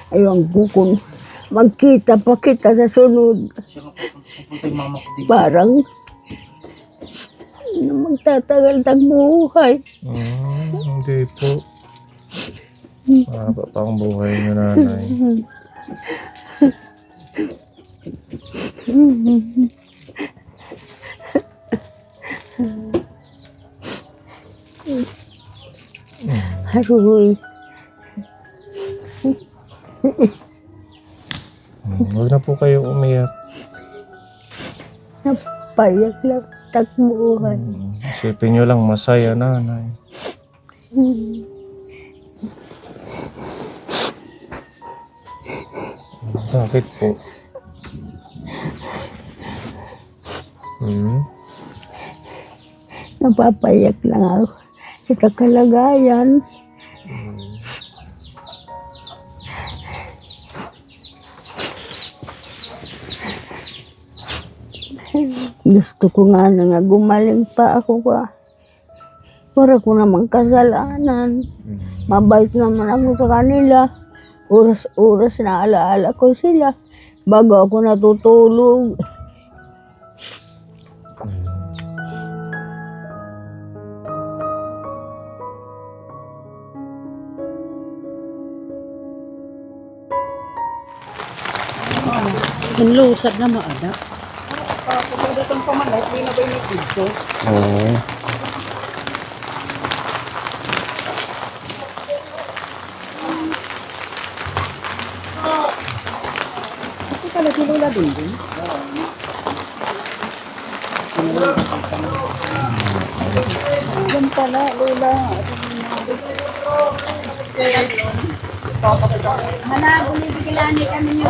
Ayun ko kung magkita pa kita sa sunod. Parang magtatagal tag buhay. Hindi po. Mahaba pa ang buhay niyo, nanay. Aroy. Huwag na po kayo umiyak. Napayak lang tag buhay. Isipin niyo lang masaya, nanay. Bakit po? Napapayak lang ako sa kalagayan. Gusto ko nga na nga gumaling pa ako ka. Para ko namang kasalanan. Mabait naman ako sa kanila. Oras-oras na alaala ko sila bago ako natutulog. Inlusad na maada. Oo. Ito pala si Lola din. Yan pala, Lola. Malabo ni bigilani kami niyo.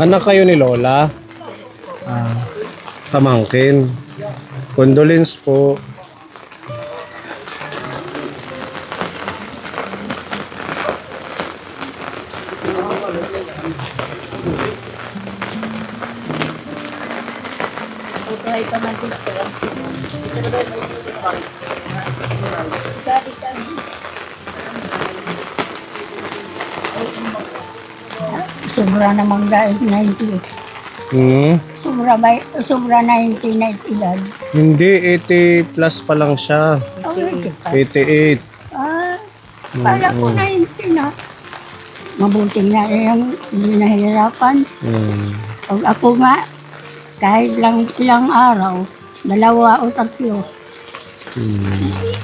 Anak kayo ni Lola? Pamangkin. Condolence po. Buhay pa man dito. Sobra namang dahil 90. Sobra 90 na edad. Hindi, 80 plus pa lang siya. 88. Kala ko 90 na. Mabuti nga yung hindi nahihirapan. Pag ako nga, kahit lang ilang araw, 2 o 3,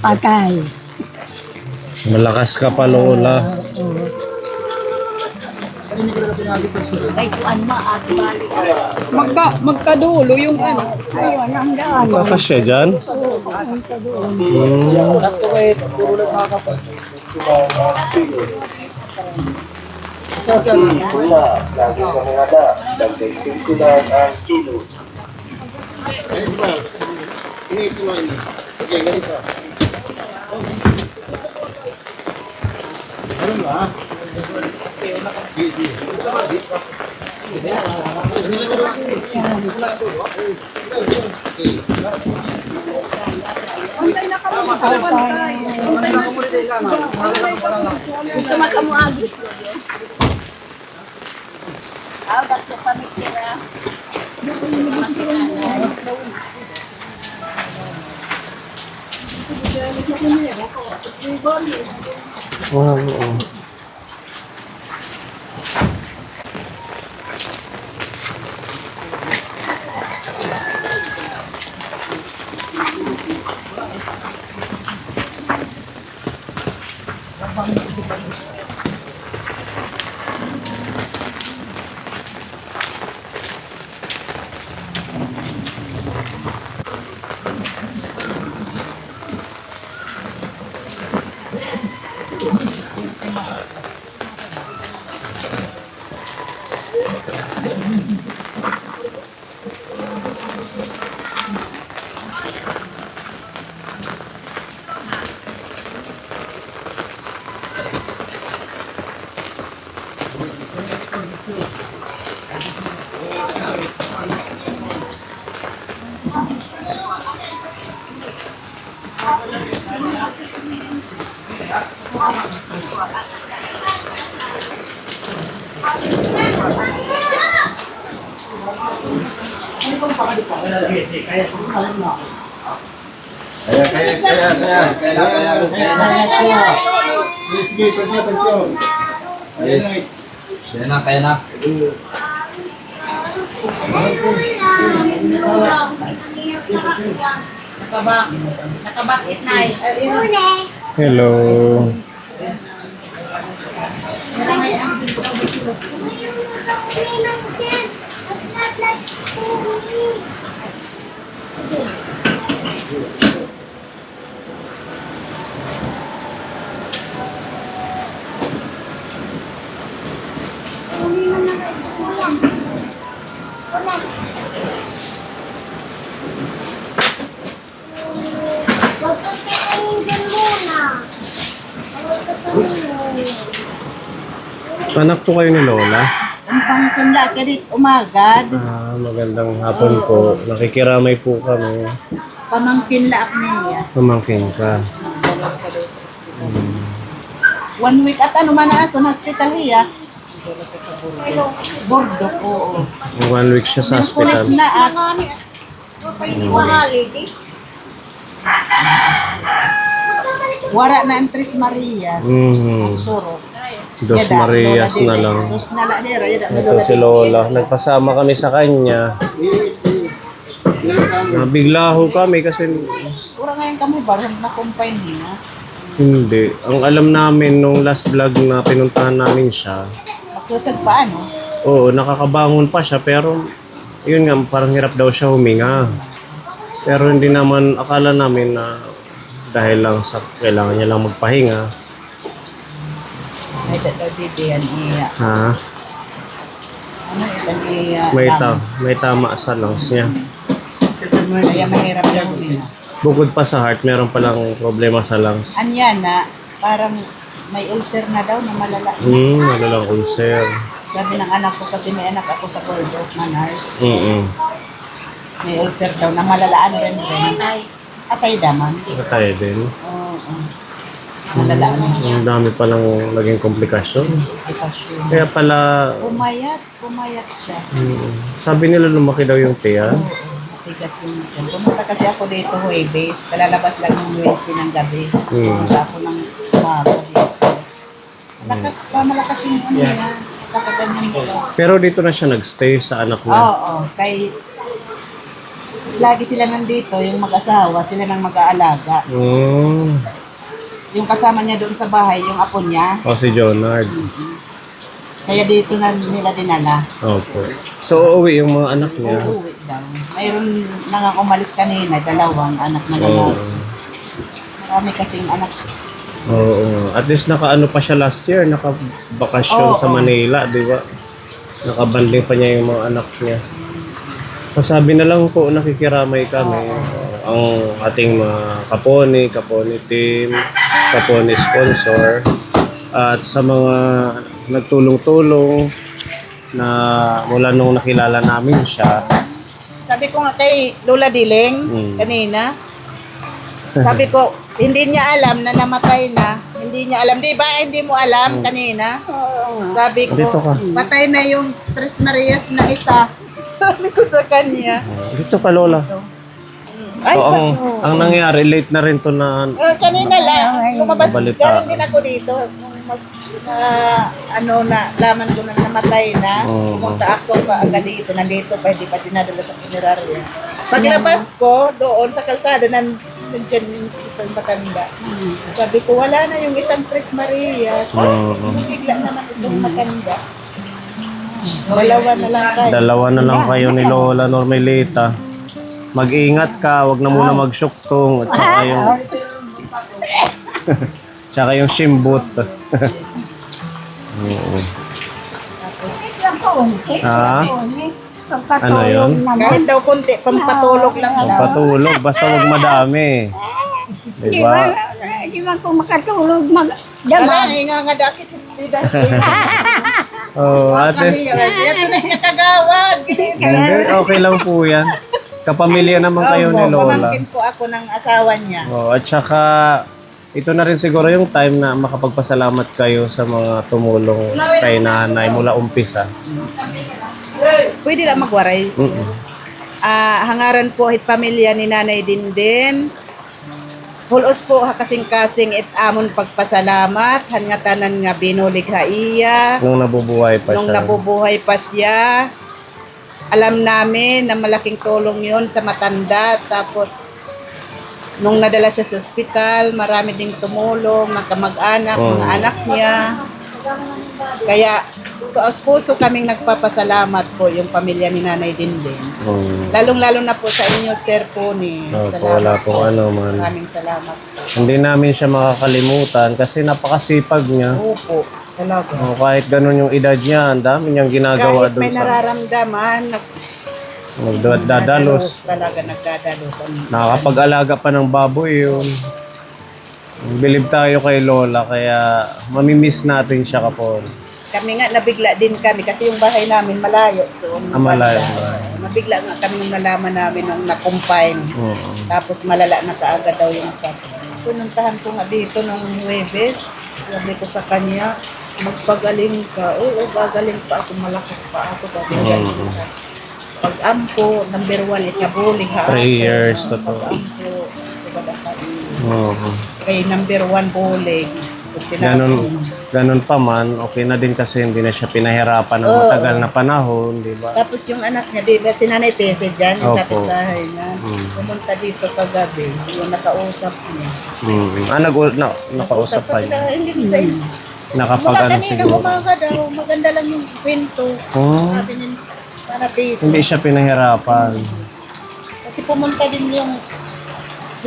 patay. Malakas ka pa, Lola. Kay kuan ma at balik. Magkadulo yung ano. Ayun, ang daan. Bakas siya dyan? Sakto kayo, puro lang mga kapal. Lagi kami ada dan kesimpulan ang kilo. Ini cuma ini. Oke, ganito. Ano ba? Ito makamuagi. Ah, ba't yung pamikira? Oo. Kaya na. Nakabakit na eh. Hello. Anak po kayo ni Lola? Ang pangkunda ka dit umagad. Magandang hapon po. Nakikiramay po kami. Pamangkin laak niya. Pamangkin ka. 1 week at ano man na sa hospital hiya. Bordo ko. 1 week siya sa Pulis hospital. na at wara na ang Tres Marias. Suro. Dos Marias na lang. Dos na lang dira. Ito si Lola. Nagpasama kami sa kanya. Nabigla ho kami kasi Ura ngayon kami baron na kumpay niya. hindi. Ang alam namin nung last vlog na pinuntahan namin siya, Magkusag pa ano? oo, nakakabangon pa siya pero yun nga, parang hirap daw siya huminga. Pero hindi naman, akala namin na dahil lang sa kailangan niya lang magpahinga. May tatabidihan iya. Ha? Ano itang iya? May tama sa lungs niya. Kaya mahirap na huminga. Bukod pa sa heart, meron palang problema sa lungs. Anya na, parang may ulcer na daw na malala. Malalang ulcer. Sabi ng anak ko kasi may anak ako sa Bordeaux na nurse. May ulcer daw na malalaan rin. Atay daman. Patay din. Oo. Malalaan rin. Ang dami palang naging komplikasyon. Kaya pala, Pumayat siya. sabi nila lumaki daw yung tiyan. Matigas yung pumunta kasi ako dito Huwebes. Kalalabas lang ng Wednesday ng gabi. Pumunta ako ng umaga dito. Malakas yung ano niya. Kakaganyan ko. Pero dito na siya nagstay sa anak niya. Oo. Kay lagi sila nandito, yung mag-asawa, sila nang mag-aalaga. Yung kasama niya doon sa bahay, yung apo niya. O si Jonard. Kaya dito na nila dinala. Opo. So uuwi yung mga anak niya. Uuwi daw. Mayroon nang umalis kanina, 2 anak na Oo. lalaki. Marami kasing anak. Oo. At least nakaano pa siya last year, nakabakasyon sa Manila, di ba? Nakabanding pa niya yung mga anak niya. Masabi na lang po, nakikiramay kami. Ang ating mga Kaponi team, Kaponi sponsor, at sa mga nagtulong-tulong na mula nung nakilala namin siya. Sabi ko nga kay Lola Diling kanina, sabi ko, hindi niya alam na namatay na. Hindi niya alam. Di ba? Hindi mo alam kanina? Sabi ko, Dito ka. patay na yung Tres Marias na isa. Sabi ko sa kanya. Dito ka, Lola. Ay, So, ang nangyari, late na rin to na kanina lang, lumabas, Balita. galing din ako dito. Nung mas, laman ko na namatay na, pumunta ako kaagad dito, nandito pa, hindi pa dinadala sa punerarya. Paglabas ko, doon sa kalsada, nandiyan yung matanda. Sabi ko, wala na yung isang Tres Marias. Bigla naman itong matanda. Dalawa na lang tayo. Dalawa na lang kayo ni Lola Normelita. Mag-ingat ka, wag na muna magsyuktong. At saka yung... tsaka yung shimbut. Oo. Ha? Ano yun? Kahit daw konti, pampatulog lang daw. Patulog, basta wag madami. Diba? Di ba kung makatulog, Wala, nga dakit. Oh, at least, Ito na yung kagawad. hindi, okay lang po yan. Kapamilya naman kayo ni Lola. Pamangkin po ako ng asawa niya. Oh, at saka, ito na rin siguro yung time na makapagpasalamat kayo sa mga tumulong kay nanay mula umpisa. Pwede lang magwaray. Hangaran po hit pamilya ni Nanay Dindin. Hulos po kasing-kasing it amon pagpasalamat. Hangatanan nga binulig ha iya. Nung nabubuhay pa Nung siya. nabubuhay pa siya. Alam namin na malaking tulong yon sa matanda. Tapos, nung nadala siya sa ospital, marami ding tumulong, mga kamag-anak, mga anak niya. Kaya, taos puso kaming nagpapasalamat po yung pamilya ni Nanay Dindin. Lalong-lalo na po sa inyo, Sir Pony. Opo, wala pong ano man. Maraming salamat po. Hindi namin siya makakalimutan kasi napakasipag niya. Opo, talaga. Oh, kahit ganun yung edad niya, ang dami niyang ginagawa Kahit doon may sa nararamdaman, nagdadalos. talaga nagdadalos. Nakakapag-alaga pa ng baboy yun. Bilib tayo kay Lola kaya mamimiss natin siya kapon. Kami nga, nabigla din kami kasi yung bahay namin malayo. Doon, Malayo. Nabigla nga kami nung nalaman namin nung na-confine. Oo. Tapos malala na kaagad daw yung sakit. Pununtahan ko nga dito nung Huwebes. Sabi ko sa kanya, magpagaling ka. Oo, gagaling pa ako, malakas pa ako. Sabi ko, pag-ampo, number 1, ikabuling ha. 3 years, totoo. Pag-ampo, sa badakay. Oo. Kay number 1 bowling. Kung sinabi Ganun pa man, okay na din kasi hindi na siya pinahirapan ng matagal na panahon, di ba? Tapos yung anak niya, di ba, si Nanay Tese dyan, yung Opo. kapitbahay niya. Pumunta dito kagabi, yung nakausap niya. Nakausap pa sila, niya. hindi nila. Mula Nakapag-ano kanina siguro. umaga daw, maganda lang yung kwento. Sabi niya, Nanay Tese. Hindi siya pinahirapan. Kasi pumunta din yung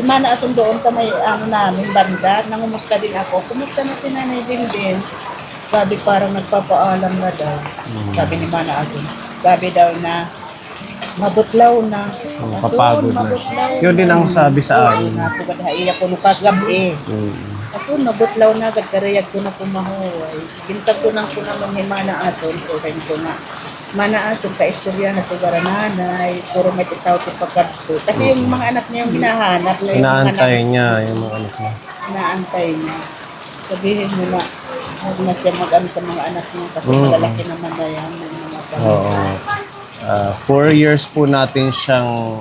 Mana Asun doon sa may namin, banda. Nangumusta din ako. Kumusta na si Nanay Dindin? Sabi parang nagpapaalam na daw. Sabi ni Mana Asun. Sabi daw na mabutlaw na. Kapagod na mabutlaw siya. Yun din ang sabi sa amin. Nasugad ha iya ko nung kagabi. Asun, mabutlaw na. Gagkarayag ko na pumahuway. Ginsag ko nang kunamang ni Mana Asun. So, rin ko na. Mana Asun, ka-istorya na sugar nanay. Puro may titaw-tip pagkabto. Kasi yung mga anak niya yung hinahanap. Na yung Inaantay niya yung mga anak niya. Inaantay niya. Sabihin mo na, huwag na siya mag-ano sa mga anak niya kasi malalaki naman na yan. Yung mga Oo. 4 years po natin siyang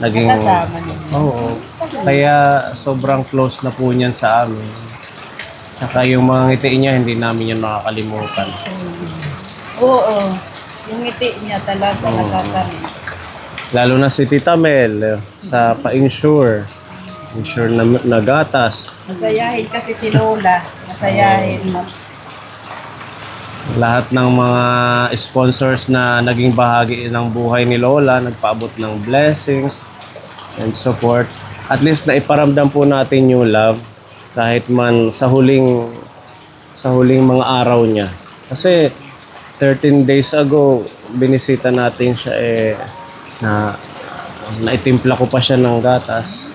naging... kasama niya. Oo. Kaya sobrang close na po niyan sa amin. Saka yung mga ngiti niya, hindi namin yan makakalimutan. Oo. Yung ngiti niya talaga nakakamiss. Lalo na si Tita Mel sa pa-insure. Insure na gatas. Masayahin kasi si Lola. Masayahin. Lahat ng mga sponsors na naging bahagi ng buhay ni Lola, nagpaabot ng blessings and support. At least na iparamdam po natin yung love kahit man sa huling mga araw niya. Kasi 13 days ago, binisita natin siya na naitimpla ko pa siya ng gatas.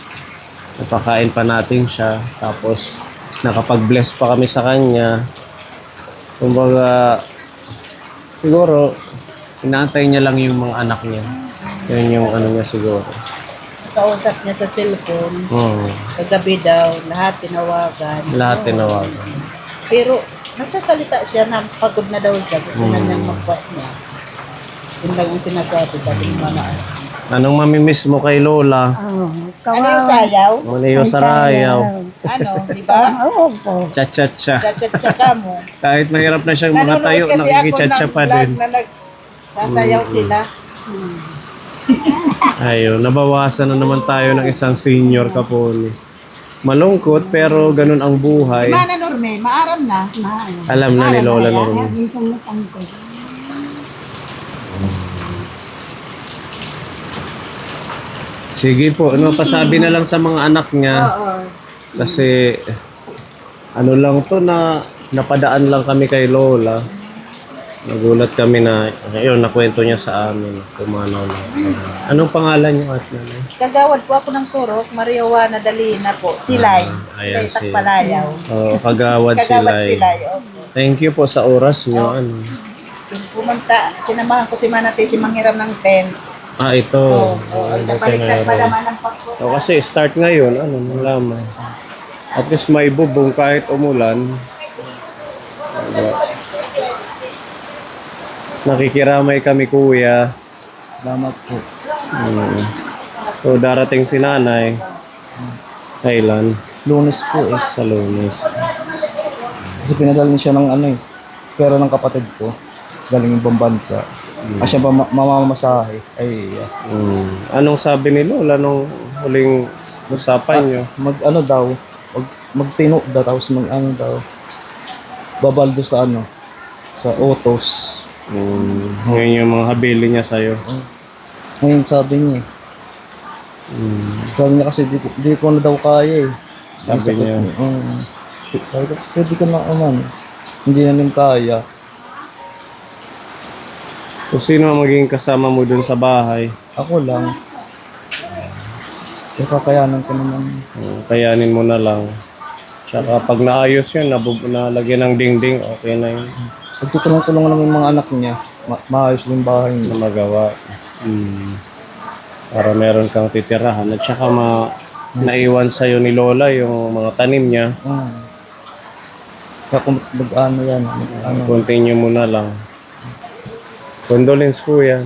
Napakain pa natin siya. Tapos nakapag-bless pa kami sa kanya. Kumbaga, siguro, inaantay niya lang yung mga anak niya. Yun yung ano niya siguro. Kausap niya sa cellphone. Kagabi daw, lahat tinawagan. Lahat tinawagan. Pero Nagsasalita siya na pagod na daw siya. Gusto na niyang mag-quiet niya. Yun lang yung sinasabi sa ating mga Anong mamimiss mo kay Lola? Oh, Ano yung sayaw? Maniyo sa rayaw. Ano, di ba? Oo po. Cha-cha-cha. Chat-chat mo. Kahit mahirap na siyang Nanonood makatayo, kasi ako nakikichat-cha ng pa vlog din. na nagsasayaw sila. Ayun, nabawasan na naman tayo ng isang senior kapoli. Malungkot pero ganun ang buhay. Mana Norme, maaram na. Alam na ni Lola Norma. Minsan matangkod. Sige po, ano pasabi na lang sa mga anak niya. Kasi ano lang to na napadaan lang kami kay Lola. Nagulat kami na ayun, nakwento niya sa amin. Pumanaw na. Anong pangalan niyo at nanay? Kagawad po ako ng surok, Maria Juana Dalina po. Silay. ayan, Silay si- Takpalayaw. Oh, kagawad Kagawad sila. Silay. Opo. Thank you po sa oras niyo. Ano? Yung pumunta, sinamahan ko si Manate si Manghiram ng tent. Ah, ito. Napalitan pa naman ng pagko. O kasi start ngayon, ano, malaman. At least may bubong kahit umulan. Nakikiramay kami kuya. Salamat po. So darating si nanay. Kailan? Lunes po eh. Sa Lunes. Kasi pinadala niya siya ng ano eh. Pera ng kapatid ko. Galing ibang bansa. Siya ba mamamasahe? Ay, yeah. Anong sabi ni Lola nung huling usapan nyo? Mag-ano daw. Magtino daw. Tapos mag-ano daw. Babaldo sa ano. Sa autos. Ngayon yung mga habili niya sa'yo. Ngayon sabi niya eh. Sabi niya kasi di ko na daw kaya eh. Sabi niya. Sabi ko, pwede ka na naman. Hindi na rin kaya. So sino ang magiging kasama mo dun sa bahay? Ako lang. Kakayanan ko naman. Kayanin mo na lang. Tsaka pag naayos yun, nalagyan ng dingding, okay na yun. Pagtutulong-tulong naman yung mga anak niya. Maayos yung bahay Na niya. magawa. Para meron kang titirahan. At saka naiwan sa'yo ni Lola yung mga tanim niya. Kaya kung mag-ano yan. Continue mo na lang. Condolence ko yan.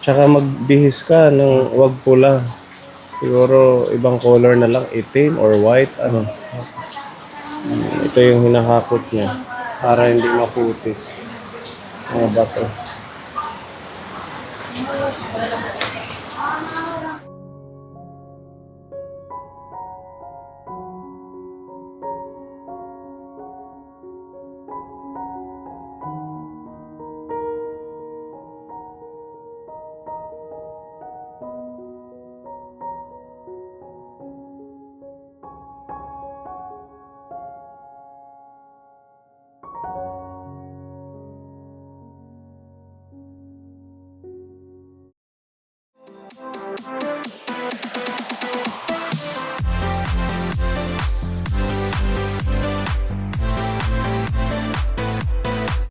Tsaka magbihis ka ng wag pula. Siguro ibang color na lang, itim or white, ano. Ito yung hinahakot niya para hindi maputi. Mga bato.